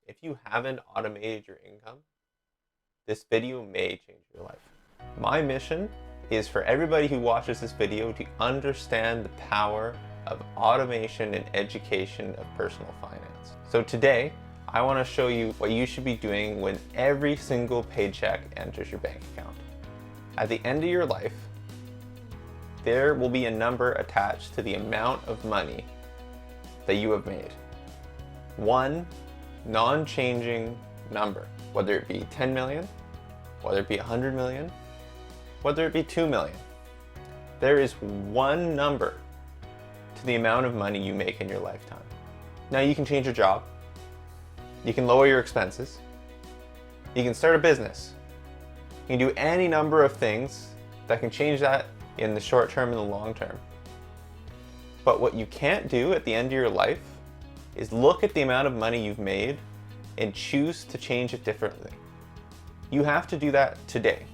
If you haven't automated your income, this video may change your life. My mission is for everybody who watches this video to understand the power of automation and education of personal finance. So today, I want to show you what you should be doing when every single paycheck enters your bank account. At the end of your life, there will be a number attached to the amount of money that you have made. One non-changing number, whether it be 10 million, whether it be 100 million, whether it be 2 million. There is one number to the amount of money you make in your lifetime. Now you can change your job, you can lower your expenses, you can start a business, you can do any number of things that can change that in the short term and the long term. But what you can't do at the end of your life is look at the amount of money you've made and choose to change it differently. You have to do that today.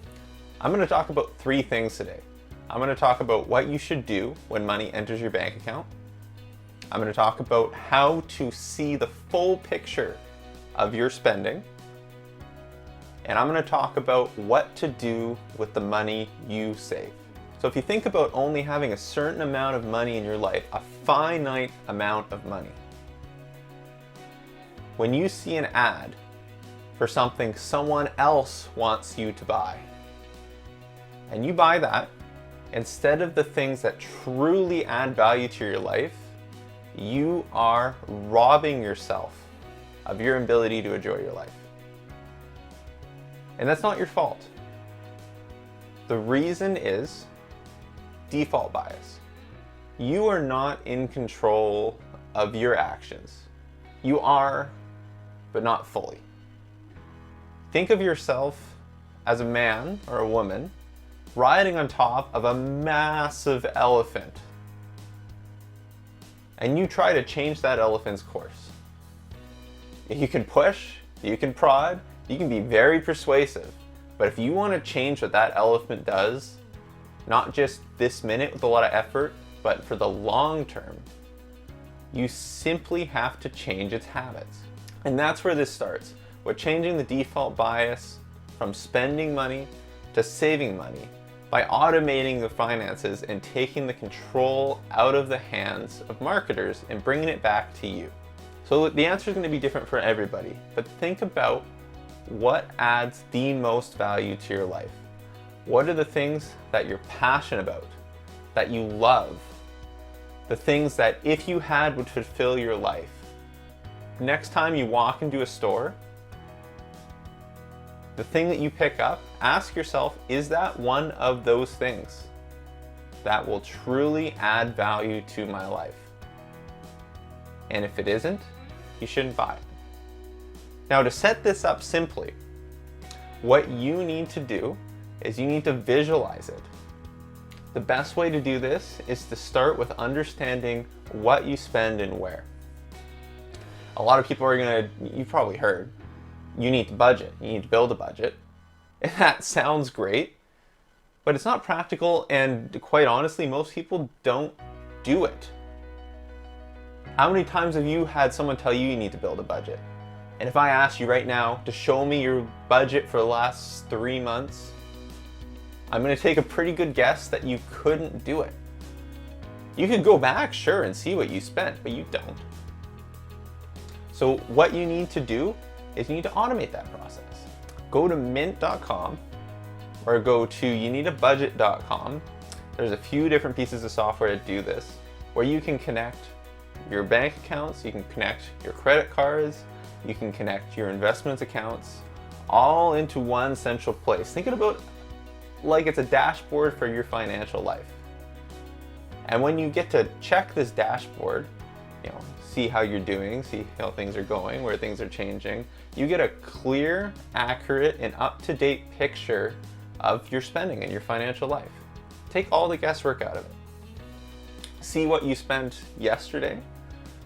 I'm going to talk about 3 things today. I'm going to talk about what you should do when money enters your bank account. I'm going to talk about how to see the full picture of your spending. And I'm going to talk about what to do with the money you save. So if you think about only having a certain amount of money in your life, a finite amount of money, when you see an ad for something someone else wants you to buy, and you buy that, instead of the things that truly add value to your life, you are robbing yourself of your ability to enjoy your life. And that's not your fault. The reason is default bias. You are not in control of your actions. You are, but not fully. Think of yourself as a man or a woman riding on top of a massive elephant, and you try to change that elephant's course. You can push, you can prod, you can be very persuasive, but if you want to change what that elephant does, not just this minute with a lot of effort, but for the long term, you simply have to change its habits. And that's where this starts, with changing the default bias from spending money to saving money by automating the finances and taking the control out of the hands of marketers and bringing it back to you. So the answer is going to be different for everybody, but think about what adds the most value to your life. What are the things that you're passionate about, that you love, the things that if you had would fulfill your life? Next time you walk into a store, the thing that you pick up, ask yourself, is that one of those things that will truly add value to my life? And if it isn't, you shouldn't buy it. Now, to set this up simply, what you need to do is you need to visualize it. The best way to do this is to start with understanding what you spend and where. A lot of people are you've probably heard, you need to budget, you need to build a budget. And that sounds great, but it's not practical, and quite honestly, most people don't do it. How many times have you had someone tell you you need to build a budget? And if I asked you right now to show me your budget for the last 3 months, I'm going to take a pretty good guess that you couldn't do it. You could go back, sure, and see what you spent, but you don't. So what you need to do is you need to automate that process. Go to mint.com or go to youneedabudget.com. There's a few different pieces of software to do this, where you can connect your bank accounts, you can connect your credit cards, you can connect your investments accounts, all into one central place. Think about like it's a dashboard for your financial life. And when you get to check this dashboard, see how you're doing, see how things are going, where things are changing, you get a clear, accurate, and up-to-date picture of your spending and your financial life. Take all the guesswork out of it. See what you spent yesterday,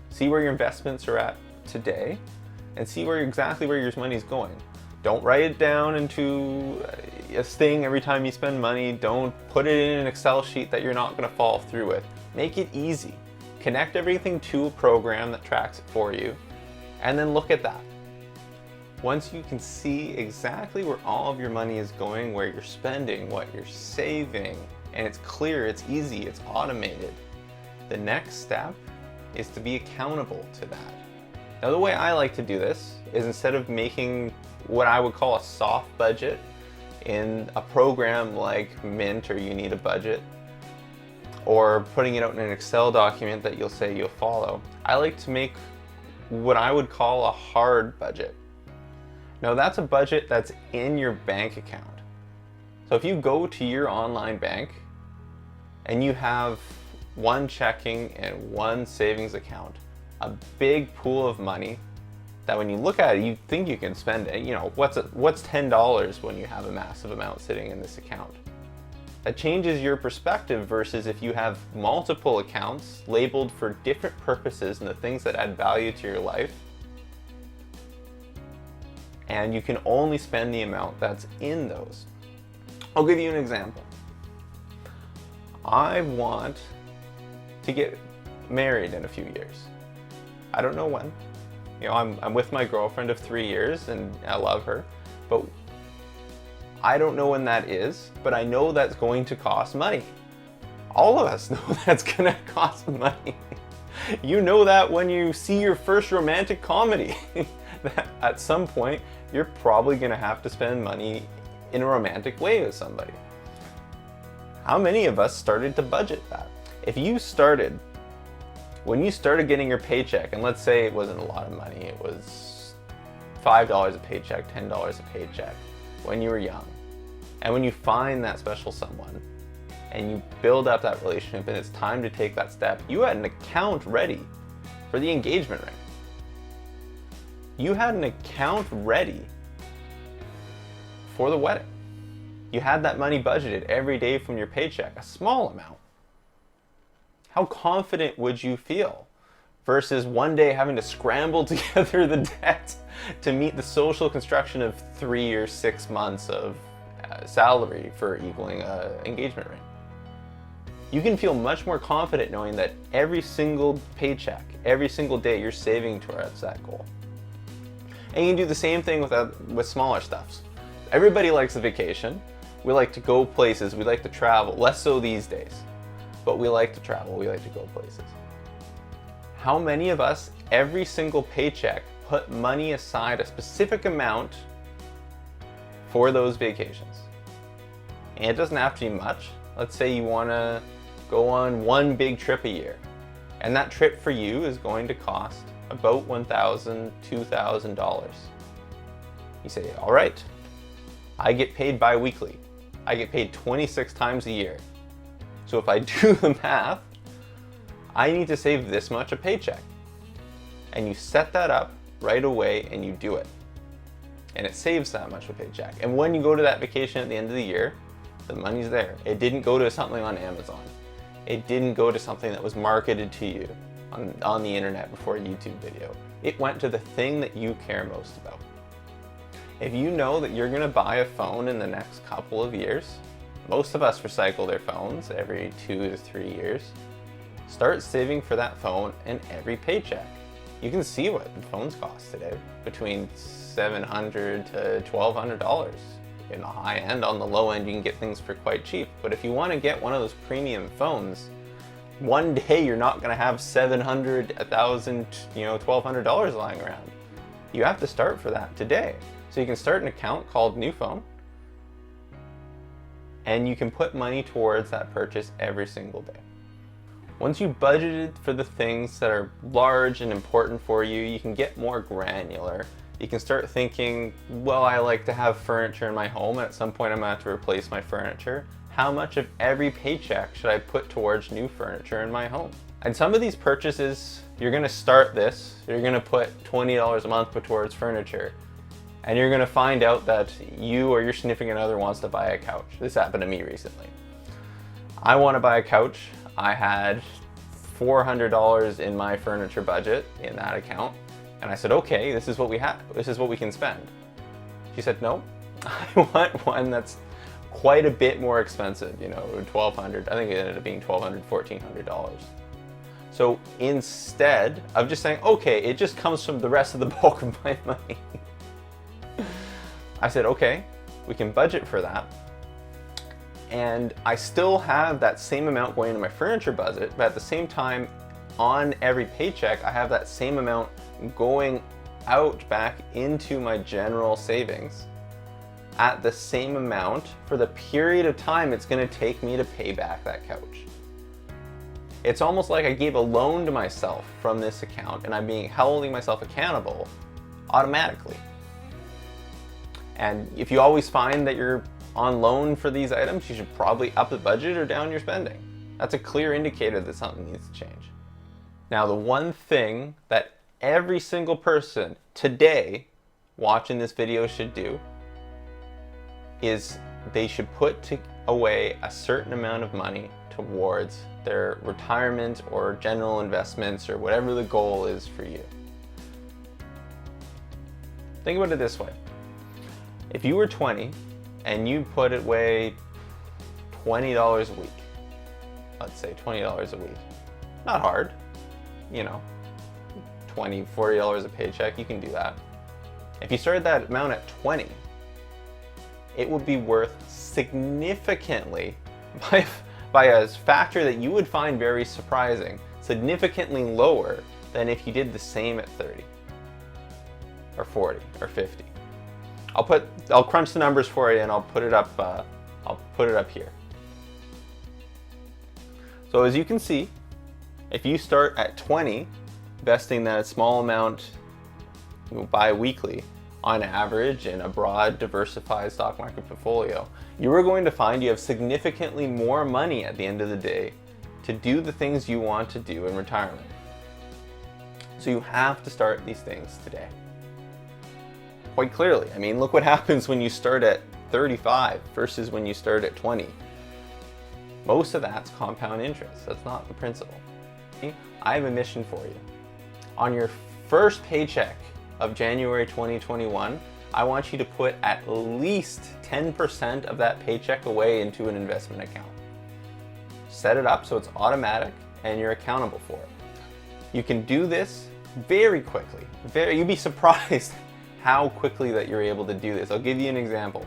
see where your investments are at today, and see exactly where your money's going. Don't write it down into a thing every time you spend money. Don't put it in an Excel sheet that you're not going to follow through with. Make it easy. Connect everything to a program that tracks it for you, and then look at that. Once you can see exactly where all of your money is going, where you're spending, what you're saving, and it's clear, it's easy, it's automated, the next step is to be accountable to that. Now, the way I like to do this is, instead of making what I would call a soft budget in a program like Mint or You Need a Budget, or putting it out in an Excel document that you'll say you'll follow, I like to make what I would call a hard budget. Now, that's a budget that's in your bank account. So if you go to your online bank and you have one checking and one savings account, a big pool of money that when you look at it, you think you can spend it. You know, what's $10 when you have a massive amount sitting in this account? That changes your perspective versus if you have multiple accounts labeled for different purposes and the things that add value to your life, and you can only spend the amount that's in those. I'll give you an example. I want to get married in a few years. I don't know when. You know, I'm with my girlfriend of 3 years and I love her, but I don't know when that is, but I know that's going to cost money. All of us know that's gonna cost money. You know that when you see your first romantic comedy, that at some point you're probably gonna have to spend money in a romantic way with somebody. How many of us started to budget that? If you started, when you started getting your paycheck, and let's say it wasn't a lot of money, it was $5 a paycheck, $10 a paycheck, when you were young, and when you find that special someone and you build up that relationship and it's time to take that step, you had an account ready for the engagement ring. You had an account ready for the wedding. You had that money budgeted every day from your paycheck, a small amount. How confident would you feel versus one day having to scramble together the debt to meet the social construction of 3 or 6 months of salary for equaling an engagement ring? You can feel much more confident knowing that every single paycheck, every single day, you're saving towards that goal. And you can do the same thing with smaller stuffs. Everybody likes a vacation. We like to go places. We like to travel. Less so these days, but we like to travel. We like to go places. How many of us, every single paycheck, put money aside, a specific amount for those vacations? And it doesn't have to be much. Let's say you want to go on one big trip a year, and that trip for you is going to cost about $1,000, $2,000. You say, all right, I get paid bi-weekly. I get paid 26 times a year. So if I do the math, I need to save this much a paycheck. And you set that up right away and you do it. And it saves that much a paycheck. And when you go to that vacation at the end of the year, the money's there. It didn't go to something on Amazon. It didn't go to something that was marketed to you on the internet before a YouTube video. It went to the thing that you care most about. If you know that you're gonna buy a phone in the next couple of years, most of us recycle their phones every 2 to 3 years, start saving for that phone in every paycheck. You can see what the phones cost today, between $700 to $1,200. In the high end, on the low end, you can get things for quite cheap. But if you want to get one of those premium phones, one day you're not going to have $700, $1,000, $1,200 lying around. You have to start for that today. So you can start an account called New Phone, and you can put money towards that purchase every single day. Once you budgeted for the things that are large and important for you, you can get more granular. You can start thinking, well, I like to have furniture in my home, and at some point I'm gonna have to replace my furniture. How much of every paycheck should I put towards new furniture in my home? And some of these purchases, you're gonna start this, you're gonna put $20 a month towards furniture, and you're gonna find out that you or your significant other wants to buy a couch. This happened to me recently. I wanna buy a couch. I had $400 in my furniture budget in that account. And I said, okay, this is what we have. This is what we can spend. She said, no, I want one that's quite a bit more expensive, $1,200. I think it ended up being $1,200, $1,400. So instead of just saying, okay, it just comes from the rest of the bulk of my money, I said, okay, we can budget for that. And I still have that same amount going into my furniture budget, but at the same time, on every paycheck, I have that same amount going out back into my general savings at the same amount for the period of time it's gonna take me to pay back that couch. It's almost like I gave a loan to myself from this account and I'm holding myself accountable automatically. And if you always find that you're on loan for these items, you should probably up the budget or down your spending. That's a clear indicator that something needs to change. Now, the one thing that every single person today watching this video should do is they should put away a certain amount of money towards their retirement or general investments or whatever the goal is for you. Think about it this way. If you were 20 and you put away $20 a week, let's say $20 a week, not hard, you know, $20, $40 a paycheck, you can do that. If you started that amount at 20, it would be worth significantly, by a factor that you would find very surprising, significantly lower than if you did the same at 30 or 40 or 50. I'll crunch the numbers for you and I'll put it up here. So as you can see, if you start at 20, investing that small amount bi-weekly on average in a broad diversified stock market portfolio, you are going to find you have significantly more money at the end of the day to do the things you want to do in retirement. So you have to start these things today. Quite clearly. I mean, look what happens when you start at 35 versus when you start at 20. Most of that's compound interest. That's not the principle. I have a mission for you. On your first paycheck of January 2021, I want you to put at least 10% of that paycheck away into an investment account. Set it up so it's automatic and you're accountable for it. You can do this very quickly. You'd be surprised how quickly that you're able to do this. I'll give you an example.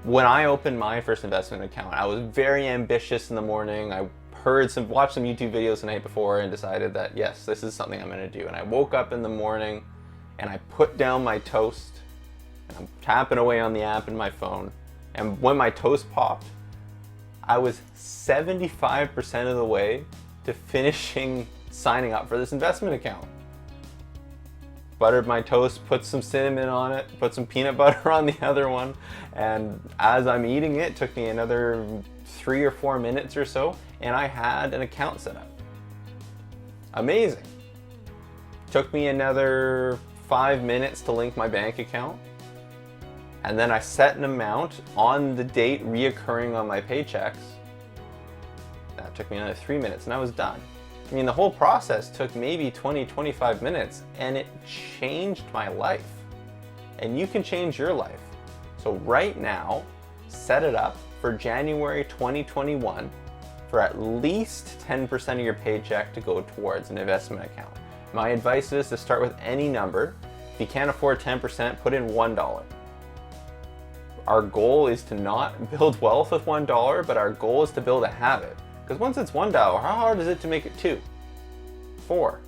When I opened my first investment account, I was very ambitious in the morning. I watched some YouTube videos the night before and decided that yes, this is something I'm gonna do. And I woke up in the morning and I put down my toast and I'm tapping away on the app in my phone. And when my toast popped, I was 75% of the way to finishing signing up for this investment account. Buttered my toast, put some cinnamon on it, put some peanut butter on the other one, and as I'm eating it, took me another 3 or 4 minutes or so, and I had an account set up. Amazing. Took me another 5 minutes to link my bank account, and then I set an amount on the date reoccurring on my paychecks. That took me another 3 minutes, and I was done. I mean, the whole process took maybe 20, 25 minutes and it changed my life. And you can change your life. So right now, set it up for January 2021 for at least 10% of your paycheck to go towards an investment account. My advice is to start with any number. If you can't afford 10%, put in $1. Our goal is to not build wealth with $1, but our goal is to build a habit. Because once it's $1, how hard is it to make it 2, 4,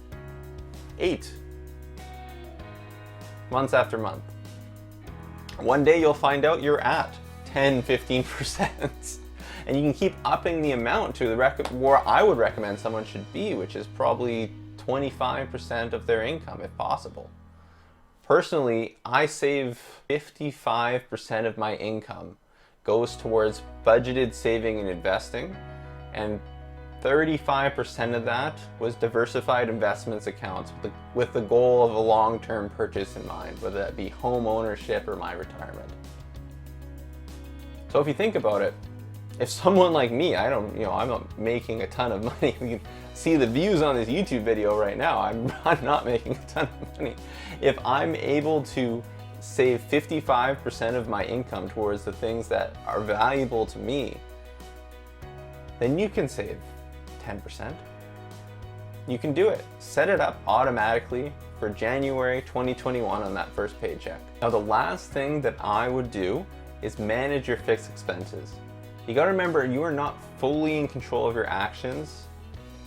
8 months after month? One day you'll find out you're at 10, 15%. And you can keep upping the amount to where I would recommend someone should be, which is probably 25% of their income if possible. Personally, I save 55% of my income goes towards budgeted saving and investing, and 35% of that was diversified investments accounts with the goal of a long-term purchase in mind, whether that be home ownership or my retirement. So if you think about it, if someone like me, I'm not making a ton of money. You can see the views on this YouTube video right now. I'm not making a ton of money. If I'm able to save 55% of my income towards the things that are valuable to me, then you can save 10%. You can do it. Set it up automatically for January 2021 on that first paycheck. Now, the last thing that I would do is manage your fixed expenses. You gotta remember, you are not fully in control of your actions.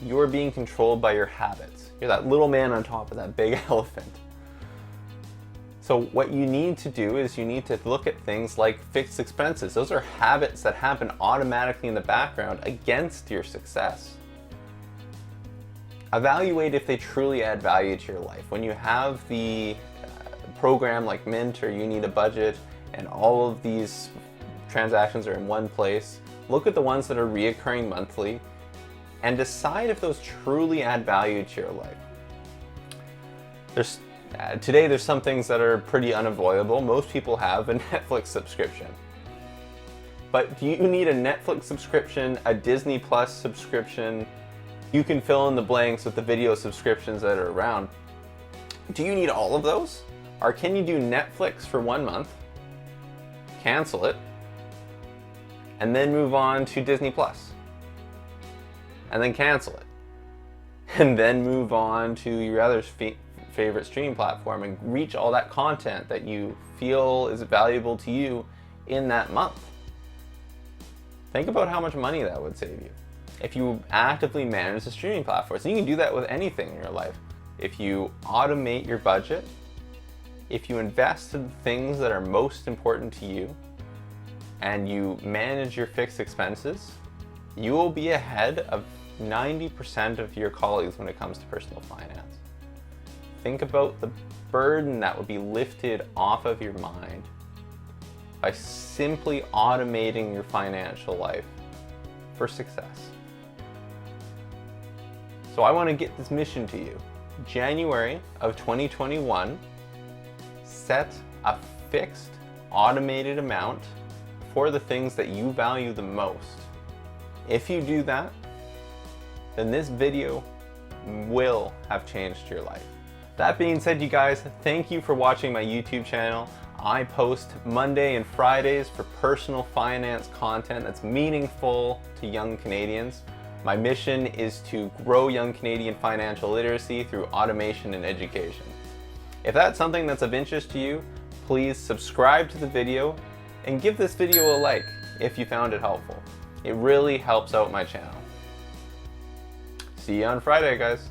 You are being controlled by your habits. You're that little man on top of that big elephant. So what you need to do is you need to look at things like fixed expenses. Those are habits that happen automatically in the background against your success. Evaluate if they truly add value to your life. When you have the program like Mint, or you need a budget and all of these transactions are in one place, look at the ones that are reoccurring monthly and decide if those truly add value to your life. Today there's some things that are pretty unavoidable. Most people have a Netflix subscription. But do you need a Netflix subscription, a Disney Plus subscription? You can fill in the blanks with the video subscriptions that are around. Do you need all of those? Or can you do Netflix for 1 month, cancel it, and then move on to Disney Plus, and then cancel it, and then move on to your other favorite streaming platform and reach all that content that you feel is valuable to you in that month? Think about how much money that would save you if you actively manage the streaming platforms. And you can do that with anything in your life. If you automate your budget, if you invest in things that are most important to you, and you manage your fixed expenses, you will be ahead of 90% of your colleagues when it comes to personal finance. Think about the burden that would be lifted off of your mind by simply automating your financial life for success. So I want to get this mission to you. January of 2021, set a fixed automated amount for the things that you value the most. If you do that, then this video will have changed your life. That being said, you guys, thank you for watching my YouTube channel. I post Monday and Fridays for personal finance content that's meaningful to young Canadians. My mission is to grow young Canadian financial literacy through automation and education. If that's something that's of interest to you, please subscribe to the video and give this video a like if you found it helpful. It really helps out my channel. See you on Friday, guys.